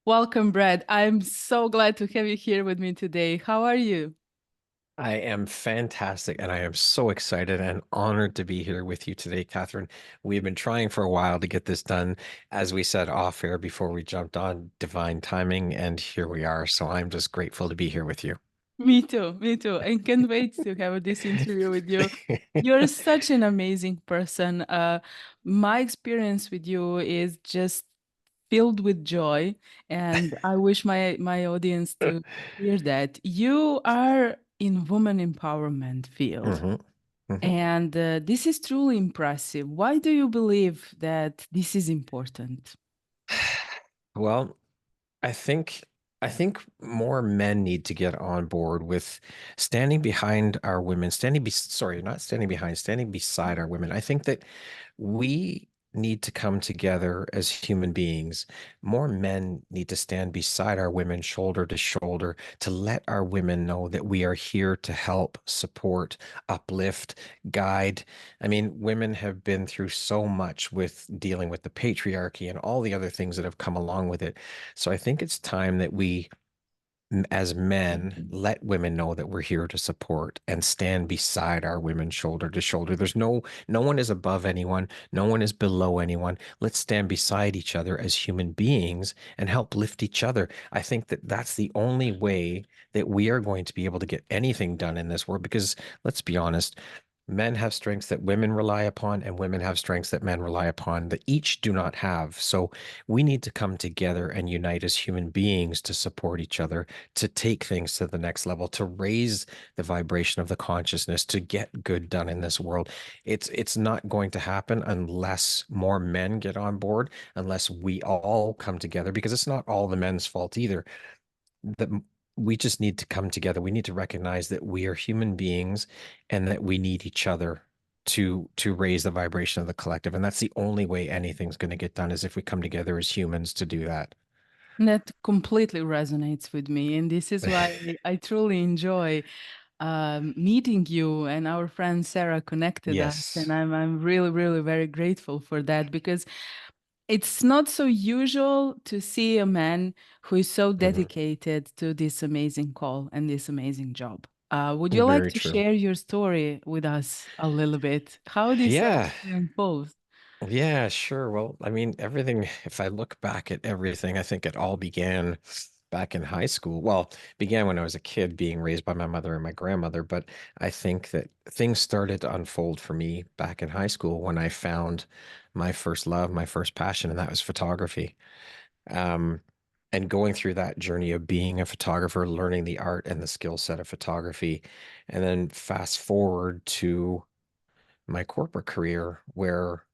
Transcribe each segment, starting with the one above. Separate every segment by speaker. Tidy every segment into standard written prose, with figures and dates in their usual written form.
Speaker 1: Welcome, Brad. I'm so glad to have you here with me today. How are you?
Speaker 2: I am fantastic and I am so excited and honored to be here with you today, Catherine. We've been trying for a while to get this done, as we said off air before we jumped on divine timing, and here we are. So I'm just grateful to be here with you.
Speaker 1: Me too, me too. And can't wait to have this interview with you. You're such an amazing person. My experience with you is just filled with joy, and I wish my audience to hear that. You are in woman empowerment field,
Speaker 2: hmm hmm
Speaker 1: and this is truly impressive. Why do you believe that this is important?
Speaker 2: Well, I think I think more men need to get on board with standing behind our women, sorry, not standing behind, standing beside our women. I think that we need to come together as human beings. More men need to stand beside our women shoulder to shoulder to let our women know that we are here to help, support, uplift, guide. I mean, women have been through so much with dealing with the patriarchy and all the other things that have come along with it. So I think it's time that we, as men, let women know that we're here to support and stand beside our women shoulder to shoulder. No one is above anyone. No one is below anyone. Let's stand beside each other as human beings and help lift each other. I think that that's the only way that we are going to be able to get anything done in this world, because let's be honest, men have strengths that women rely upon and women have strengths that men rely upon that each do not have. So we need to come together and unite as human beings to support each other, to take things to the next level, to raise the vibration of the consciousness, to get good done in this world. It's not going to happen unless more men get on board, unless we all come together, because it's not all the men's fault either. That we just need to come together. We need to recognize that we are human beings and that we need each other to raise the vibration of the collective. And that's the only way anything's going to get done, is if we come together as humans to do that.
Speaker 1: That completely resonates with me. And this is why I truly enjoy meeting you, and our friend Sarah connected us. And
Speaker 2: Yes.
Speaker 1: I'm really, really very grateful for that, because it's not so usual to see a man who is so
Speaker 2: hmm
Speaker 1: dedicated to this amazing call and this amazing job. Would you like
Speaker 2: Very
Speaker 1: to
Speaker 2: true.
Speaker 1: share your story with us a little bit? How this
Speaker 2: Yeah.
Speaker 1: actually unfolds?
Speaker 2: Yeah, sure. Well, I mean, everything, if I look back at everything, I think it all began back in high school. Well, began when I was a kid being raised by my mother and my grandmother, but I think that things started to unfold for me back in high school when I found my first love, my first passion, and that was photography. Um, and going through that journey of being a photographer, learning the art and the skill set of photography, and then fast forward to my corporate career where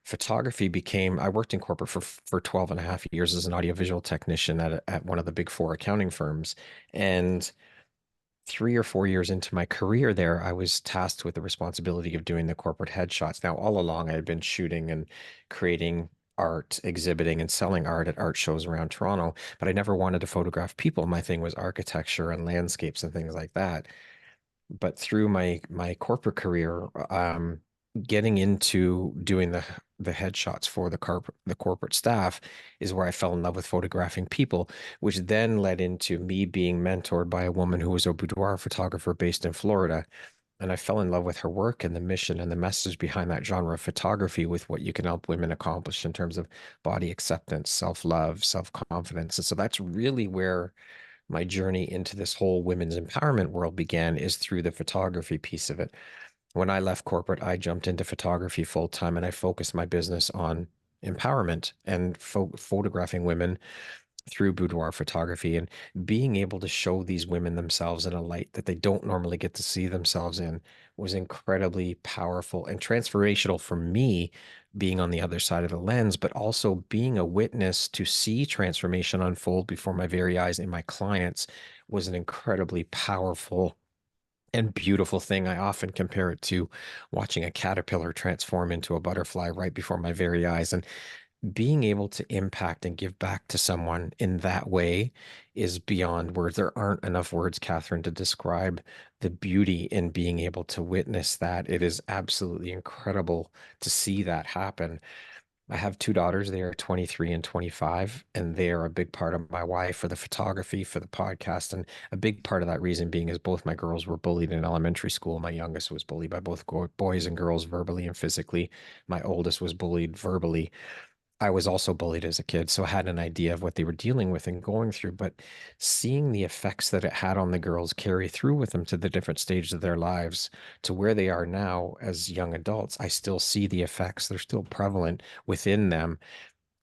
Speaker 2: photography became, I worked in corporate for 12 and a half years as an audiovisual technician at one of the big four accounting firms. And 3 or 4 years into my career there, I was tasked with the responsibility of doing the corporate headshots. Now, all along, I had been shooting and creating art, exhibiting and selling art at art shows around Toronto, but I never wanted to photograph people. My thing was architecture and landscapes and things like that. But through my corporate career, getting into doing the headshots for the corporate staff is where I fell in love with photographing people, which then led into me being mentored by a woman who was a boudoir photographer based in Florida. And I fell in love with her work and the mission and the message behind that genre of photography, with what you can help women accomplish in terms of body acceptance, self-love, self-confidence. And so that's really where my journey into this whole women's empowerment world began, is through the photography piece of it. When I left corporate, I jumped into photography full time and I focused my business on empowerment and photographing women through boudoir photography, and being able to show these women themselves in a light that they don't normally get to see themselves in was incredibly powerful and transformational for me, being on the other side of the lens, but also being a witness to see transformation unfold before my very eyes in my clients was an incredibly powerful and beautiful thing. I often compare it to watching a caterpillar transform into a butterfly right before my very eyes. And being able to impact and give back to someone in that way is beyond words. There aren't enough words, Catherine, to describe the beauty in being able to witness that. It is absolutely incredible to see that happen. I have two daughters. They are 23 and 25, and they are a big part of my why for the photography, for the podcast. And a big part of that reason being is both my girls were bullied in elementary school. My youngest was bullied by both boys and girls verbally and physically. My oldest was bullied verbally. I was also bullied as a kid, so I had an idea of what they were dealing with and going through. But seeing the effects that it had on the girls carry through with them to the different stages of their lives to where they are now as young adults, I still see the effects. They're still prevalent within them.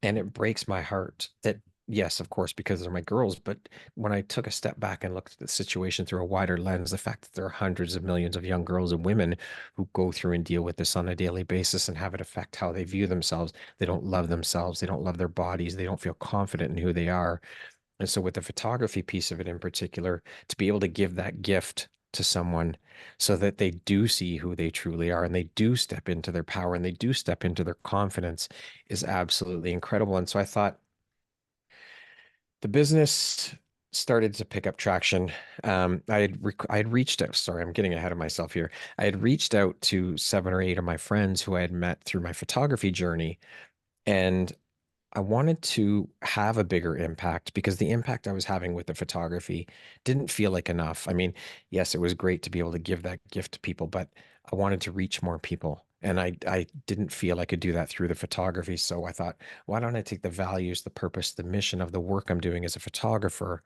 Speaker 2: And it breaks my heart that, yes, of course, because they're my girls, but when I took a step back and looked at the situation through a wider lens, the fact that there are hundreds of millions of young girls and women who go through and deal with this on a daily basis and have it affect how they view themselves. They don't love themselves. They don't love their bodies. They don't feel confident in who they are. And so, with the photography piece of it in particular, to be able to give that gift to someone so that they do see who they truly are and they do step into their power and they do step into their confidence is absolutely incredible. And so I thought the business started to pick up traction. I had reached out. Sorry, I'm getting ahead of myself here. I had reached out to seven or eight of my friends who I had met through my photography journey, and I wanted to have a bigger impact because the impact I was having with the photography didn't feel like enough. I mean, yes, it was great to be able to give that gift to people, but I wanted to reach more people. And I didn't feel I could do that through the photography. So I thought, why don't I take the values, the purpose, the mission of the work I'm doing as a photographer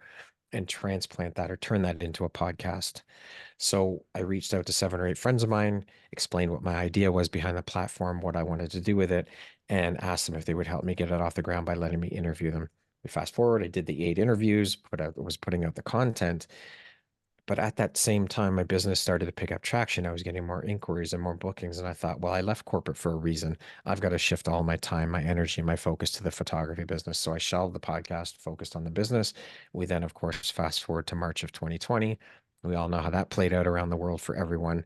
Speaker 2: and transplant that or turn that into a podcast? So I reached out to seven or eight friends of mine, explained what my idea was behind the platform, what I wanted to do with it, and asked them if they would help me get it off the ground by letting me interview them. We fast forward, I did the eight interviews, was putting out the content, but at that same time, my business started to pick up traction. I was getting more inquiries and more bookings. And I thought, well, I left corporate for a reason. I've got to shift all my time, my energy, my focus to the photography business. So I shelved the podcast, focused on the business. We then, of course, fast forward to March of 2020. We all know how that played out around the world for everyone.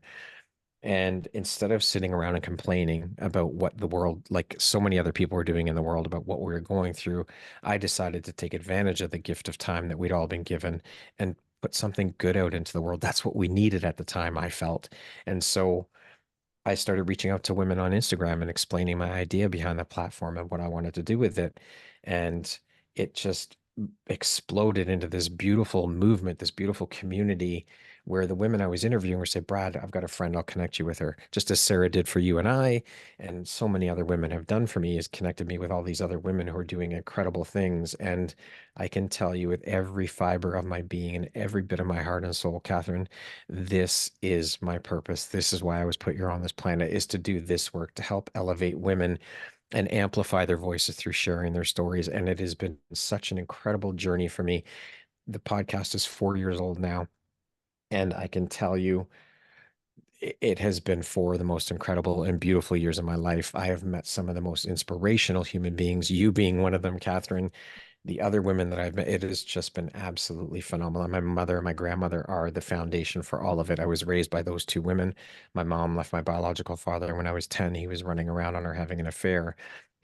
Speaker 2: And instead of sitting around and complaining about what the world, like so many other people were doing in the world, about what we were going through, I decided to take advantage of the gift of time that we'd all been given and put something good out into the world. That's what we needed at the time, I felt. And so I started reaching out to women on Instagram and explaining my idea behind the platform and what I wanted to do with it. And it just exploded into this beautiful movement, this beautiful community where the women I was interviewing were saying, Brad, I've got a friend, I'll connect you with her, just as Sarah did for you and I, and so many other women have done for me, is connected me with all these other women who are doing incredible things. And I can tell you with every fiber of my being and every bit of my heart and soul, Catherine, this is my purpose. This is why I was put here on this planet, is to do this work, to help elevate women and amplify their voices through sharing their stories. And it has been such an incredible journey for me. The podcast is 4 years old now, and I can tell you it has been four of the most incredible and beautiful years of my life. I have met some of the most inspirational human beings, you being one of them, Catherine. The other women that I've met, it has just been absolutely phenomenal. My mother and my grandmother are the foundation for all of it. I was raised by those two women. My mom left my biological father when I was 10. He was running around on her having an affair.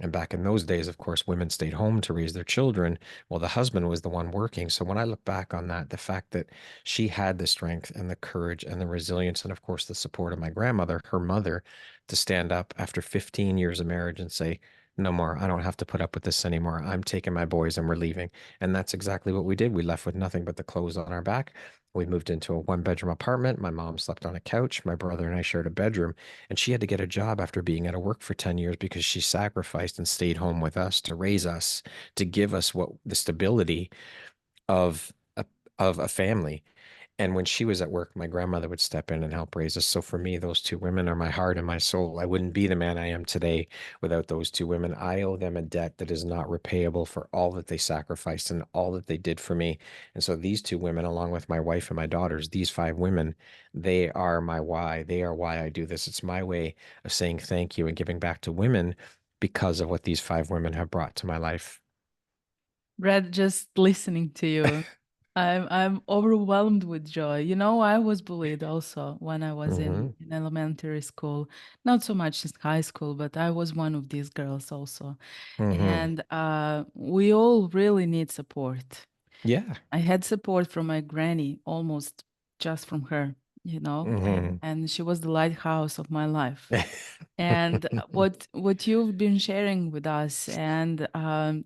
Speaker 2: And back in those days, of course, women stayed home to raise their children. Well, the husband was the one working. So when I look back on that, the fact that she had the strength and the courage and the resilience, and of course, the support of my grandmother, her mother, to stand up after 15 years of marriage and say, no more. I don't have to put up with this anymore. I'm taking my boys and we're leaving. And that's exactly what we did. We left with nothing but the clothes on our back. We moved into a one-bedroom apartment. My mom slept on a couch. My brother and I shared a bedroom. And she had to get a job after being out of work for 10 years because she sacrificed and stayed home with us to raise us, to give us what the stability of a family. And when she was at work, my grandmother would step in and help raise us. So for me, those two women are my heart and my soul. I wouldn't be the man I am today without those two women. I owe them a debt that is not repayable for all that they sacrificed and all that they did for me. And so these two women, along with my wife and my daughters, these five women, they are my why. They are why I do this. It's my way of saying thank you and giving back to women because of what these five women have brought to my life.
Speaker 1: Brad, just listening to you, I'm overwhelmed with joy. You know, I was bullied also when I was
Speaker 2: Hmm.
Speaker 1: in elementary school. Not so much in high school, but I was one of these girls also.
Speaker 2: Hmm.
Speaker 1: And we all really need support.
Speaker 2: Yeah.
Speaker 1: I had support from my granny, almost just from her. you know,
Speaker 2: Hmm.
Speaker 1: and she was the lighthouse of my life. And what you've been sharing with us, and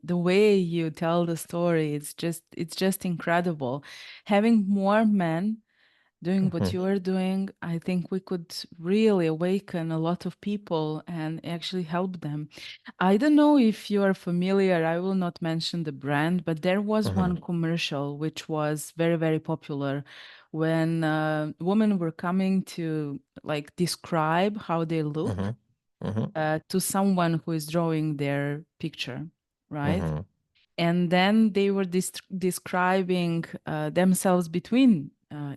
Speaker 1: the way you tell the story, it's just incredible. Having more men doing what
Speaker 2: Hmm.
Speaker 1: you are doing, I think we could really awaken a lot of people and actually help them. I don't know if you are familiar, I will not mention the brand, but there was
Speaker 2: Hmm.
Speaker 1: one commercial which was very, very popular when women were coming to like describe how they look
Speaker 2: Hmm. Hmm.
Speaker 1: to someone who is drawing their picture, right?
Speaker 2: Hmm.
Speaker 1: And then they were describing themselves between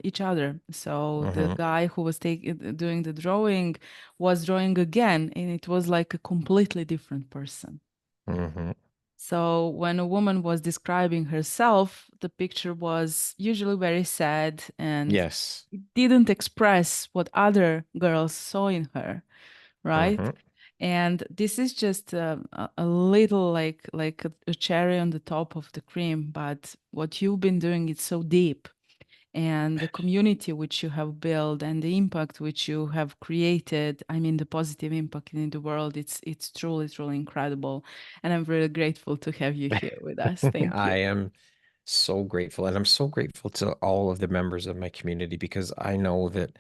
Speaker 1: each other. So the
Speaker 2: Hmm.
Speaker 1: guy who was doing the drawing was drawing again, and it was like a completely different person.
Speaker 2: Hmm.
Speaker 1: So when a woman was describing herself, the picture was usually very sad and
Speaker 2: Yes.
Speaker 1: it didn't express what other girls saw in her, right?
Speaker 2: Hmm.
Speaker 1: And this is just a little like a cherry on the top of the cream, but what you've been doing is so deep, and the community which you have built and the impact which you have created, I mean the positive impact in the world, it's truly, truly incredible. And I'm really grateful to have you here with us. Thank you.
Speaker 2: I am so grateful. And I'm so grateful to all of the members of my community because I know that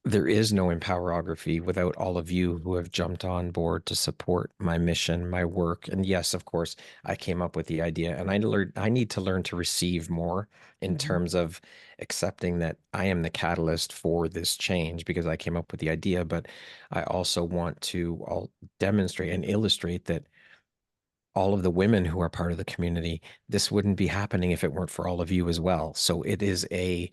Speaker 2: there is no empowerography without all of you who have jumped on board to support my mission, my work. And yes, of course, I came up with the idea and I need to learn to receive more in
Speaker 1: Mhm.
Speaker 2: terms of accepting that I am the catalyst for this change because I came up with the idea, but I also want to all demonstrate and illustrate that all of the women who are part of the community, this wouldn't be happening if it weren't for all of you as well. So it is a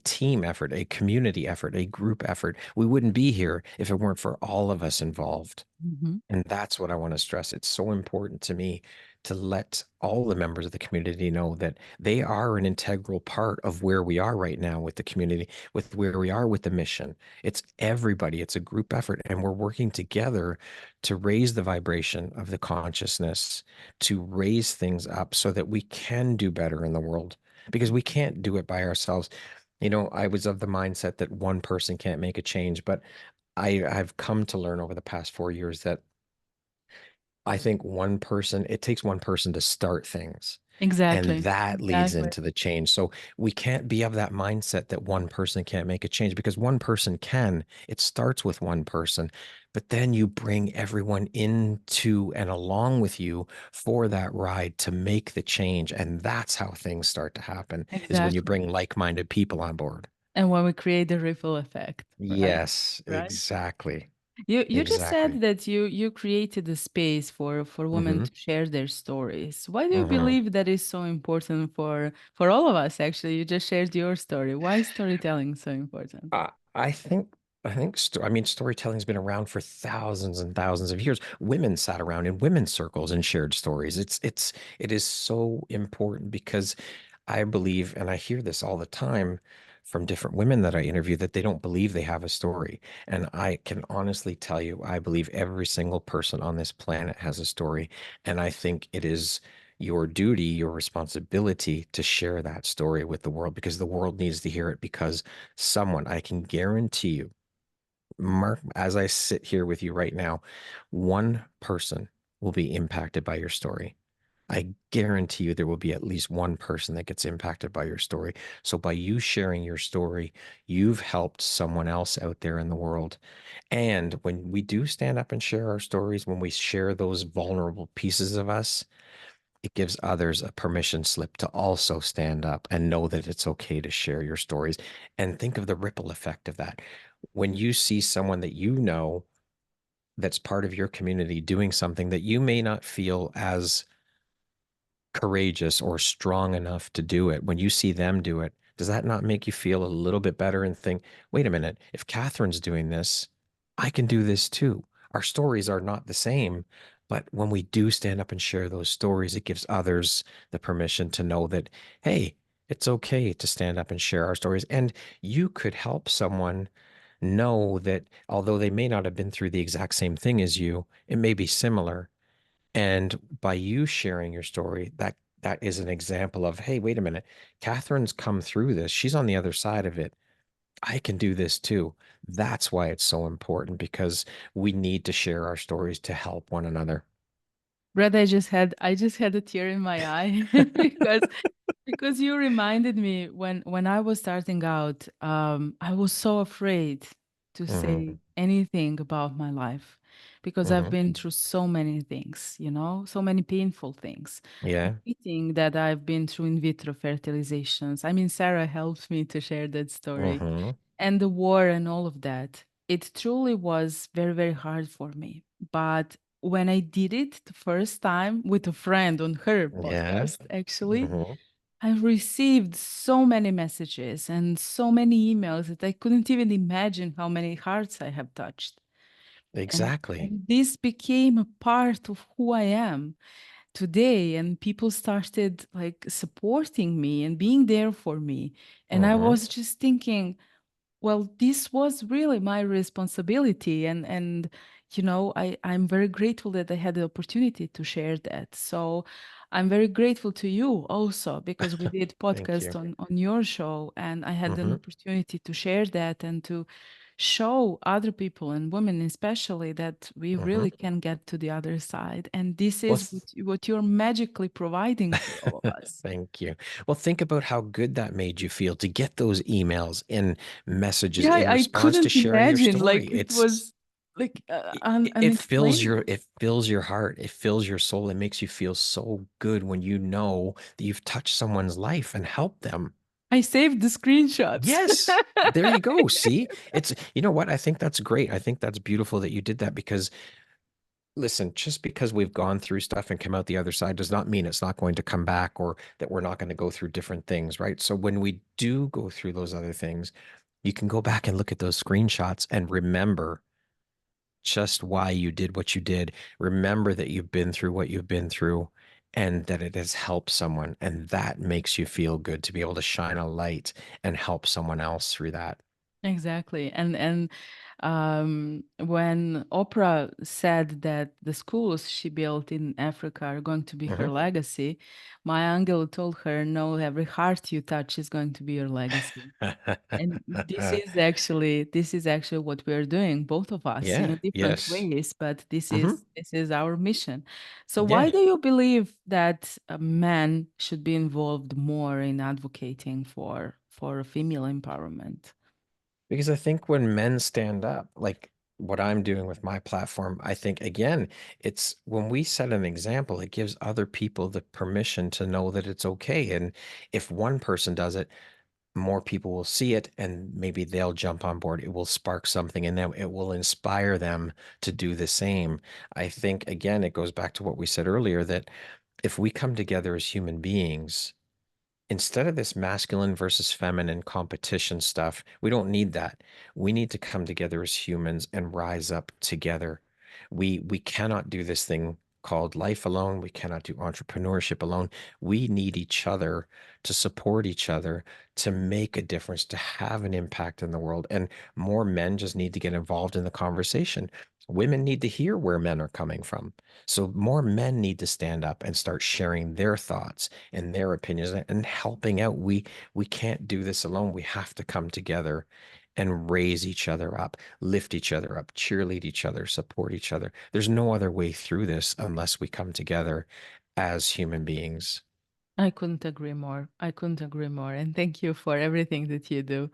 Speaker 2: team effort, a community effort, a group effort. We wouldn't be here if it weren't for all of us involved.
Speaker 1: Mhm.
Speaker 2: And that's what I want to stress. It's so important to me to let all the members of the community know that they are an integral part of where we are right now with the community, with where we are with the mission. It's everybody, it's a group effort, and we're working together to raise the vibration of the consciousness, to raise things up so that we can do better in the world because we can't do it by ourselves. You know, I was of the mindset that one person can't make a change, but I've come to learn over the past 4 years that I think it takes one person to start things. And
Speaker 1: Exactly.
Speaker 2: that leads
Speaker 1: Exactly.
Speaker 2: into the change. So we can't be of that mindset that one person can't make a change because one person can. It starts with one person, but then you bring everyone into and along with you for that ride to make the change. And that's how things start to happen, is when you
Speaker 1: Exactly.
Speaker 2: bring like-minded people on board.
Speaker 1: And when we create the ripple effect, right?
Speaker 2: Yes,
Speaker 1: Right.
Speaker 2: exactly.
Speaker 1: You just
Speaker 2: Exactly.
Speaker 1: said that you created a space for women
Speaker 2: Hmm.
Speaker 1: to share their stories. Why do you
Speaker 2: Hmm.
Speaker 1: believe that is so important for all of us? Actually, you just shared your story. Why is storytelling so important?
Speaker 2: I think I mean storytelling's been around for thousands and thousands of years. Women sat around in women's circles and shared stories. It is so important because I believe, and I hear this all the time from different women that I interview, that they don't believe they have a story. And I can honestly tell you, I believe every single person on this planet has a story. And I think it is your duty, your responsibility to share that story with the world because the world needs to hear it because someone, I can guarantee you, Mark, as I sit here with you right now, one person will be impacted by your story. I guarantee you there will be at least one person that gets impacted by your story. So by you sharing your story, you've helped someone else out there in the world. And when we do stand up and share our stories, when we share those vulnerable pieces of us, it gives others a permission slip to also stand up and know that it's okay to share your stories. And think of the ripple effect of that. When you see someone that you know that's part of your community doing something that you may not feel as courageous or strong enough to do it, when you see them do it, does that not make you feel a little bit better and think, wait a minute, if Catherine's doing this, I can do this too? Our stories are not the same, but when we do stand up and share those stories, it gives others the permission to know that, hey, it's okay to stand up and share our stories. And you could help someone know that although they may not have been through the exact same thing as you, it may be similar, and by you sharing your story, that is an example of, hey, wait a minute, Catherine's come through this. She's on the other side of it. I can do this too. That's why it's so important because we need to share our stories to help one another.
Speaker 1: Brad, I just had a tear in my eye because you reminded me when I was starting out, I was so afraid to say
Speaker 2: Hmm.
Speaker 1: anything about my life because I've
Speaker 2: Hmm.
Speaker 1: been through so many things, you know, so many painful things.
Speaker 2: Yeah.
Speaker 1: Everything that I've been through in vitro fertilizations. I mean, Sarah helped me to share that story
Speaker 2: Hmm.
Speaker 1: and the war and all of that. It truly was very, very hard for me. But when I did it the first time with a friend on her
Speaker 2: Yeah.
Speaker 1: podcast, actually,
Speaker 2: Hmm.
Speaker 1: I received so many messages and so many emails that I couldn't even imagine how many hearts I have touched.
Speaker 2: Exactly.
Speaker 1: And this became a part of who I am today. And people started like supporting me and being there for me. And I
Speaker 2: Hmm.
Speaker 1: was just thinking, well, this was really my responsibility, and you know, I'm very grateful that I had the opportunity to share that. So I'm very grateful to you also because we did
Speaker 2: Thank
Speaker 1: podcast
Speaker 2: you.
Speaker 1: on your show, and I had an
Speaker 2: Hmm.
Speaker 1: opportunity to share that and to show other people and women especially that we
Speaker 2: Hmm.
Speaker 1: really can get to the other side, and this
Speaker 2: Well,
Speaker 1: is what you're magically providing for all of us.
Speaker 2: thank you. Well, think about how good that made you feel to get those emails and messages
Speaker 1: Yeah,
Speaker 2: in
Speaker 1: I
Speaker 2: response to
Speaker 1: couldn't
Speaker 2: sharing your
Speaker 1: imagine.
Speaker 2: story.
Speaker 1: Like it was like unexplainable.
Speaker 2: It fills your heart, it fills your soul. It makes you feel so good when you know that you've touched someone's life and helped them.
Speaker 1: I saved the screenshots.
Speaker 2: Yes. There you go. See, it's, you know what? I think that's great. I think that's beautiful that you did that because listen, just because we've gone through stuff and come out the other side does not mean it's not going to come back or that we're not going to go through different things, right? So when we do go through those other things, you can go back and look at those screenshots and remember just why you did what you did. Remember that you've been through what you've been through and that it has helped someone. And that makes you feel good to be able to shine a light and help someone else through that.
Speaker 1: Exactly. And when Oprah said that the schools she built in Africa are going to be her
Speaker 2: Hmm.
Speaker 1: legacy, my uncle told her, no, every heart you touch is going to be your legacy. And this is actually what we're doing, both of us, in
Speaker 2: Yeah.
Speaker 1: a different
Speaker 2: Yes.
Speaker 1: ways, but
Speaker 2: Hmm.
Speaker 1: this is our mission. So
Speaker 2: Yeah.
Speaker 1: why do you believe that men should be involved more in advocating for female empowerment?
Speaker 2: Because I think when men stand up, like what I'm doing with my platform, I think again, it's when we set an example, it gives other people the permission to know that it's okay. And if one person does it, more people will see it and maybe they'll jump on board. It will spark something and then it will inspire them to do the same. I think, again, it goes back to what we said earlier that if we come together as human beings, instead of this masculine versus feminine competition stuff, we don't need that. We need to come together as humans and rise up together. We cannot do this thing called life alone. We cannot do entrepreneurship alone. We need each other to support each other, to make a difference, to have an impact in the world. And more men just need to get involved in the conversation. Women need to hear where men are coming from. So more men need to stand up and start sharing their thoughts and their opinions and helping out. We can't do this alone. We have to come together and raise each other up, lift each other up, cheerlead each other, support each other. There's no other way through this unless we come together as human beings.
Speaker 1: I couldn't agree more. I couldn't agree more. And thank you for everything that you do.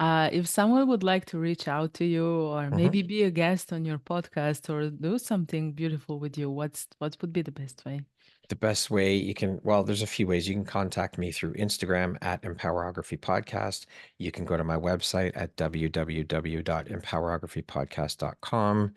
Speaker 1: If someone would like to reach out to you or
Speaker 2: Mhm.
Speaker 1: maybe be a guest on your podcast or do something beautiful with you, what would be the best way?
Speaker 2: The best way you can, well, there's a few ways. You can contact me through Instagram at Empowerography Podcast. You can go to my website at www.empowerographypodcast.com.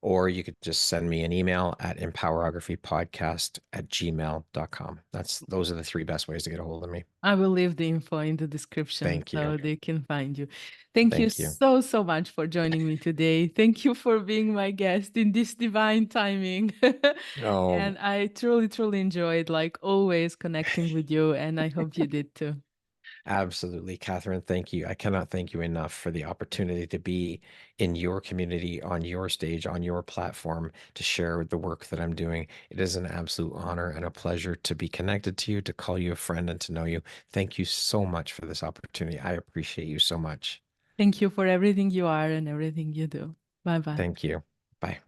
Speaker 2: Or you could just send me an email at empowerographypodcast@gmail.com. Those are the three best ways to get a hold of me.
Speaker 1: I will leave the info in the description
Speaker 2: Thank you.
Speaker 1: so they can find you. Thank you
Speaker 2: Thank you.
Speaker 1: so, so much for joining me today. Thank you for being my guest in this divine timing.
Speaker 2: Oh,
Speaker 1: And I truly, truly enjoyed, like always, connecting with you. And I hope you did too.
Speaker 2: absolutely, Catherine. Thank you. I cannot thank you enough for the opportunity to be in your community, on your stage, on your platform, to share the work that I'm doing. It is an absolute honor and a pleasure to be connected to you, to call you a friend, and to know you. Thank you so much for this opportunity. I appreciate you so much.
Speaker 1: Thank you for everything you are and everything you do. Bye bye.
Speaker 2: Thank you. Bye.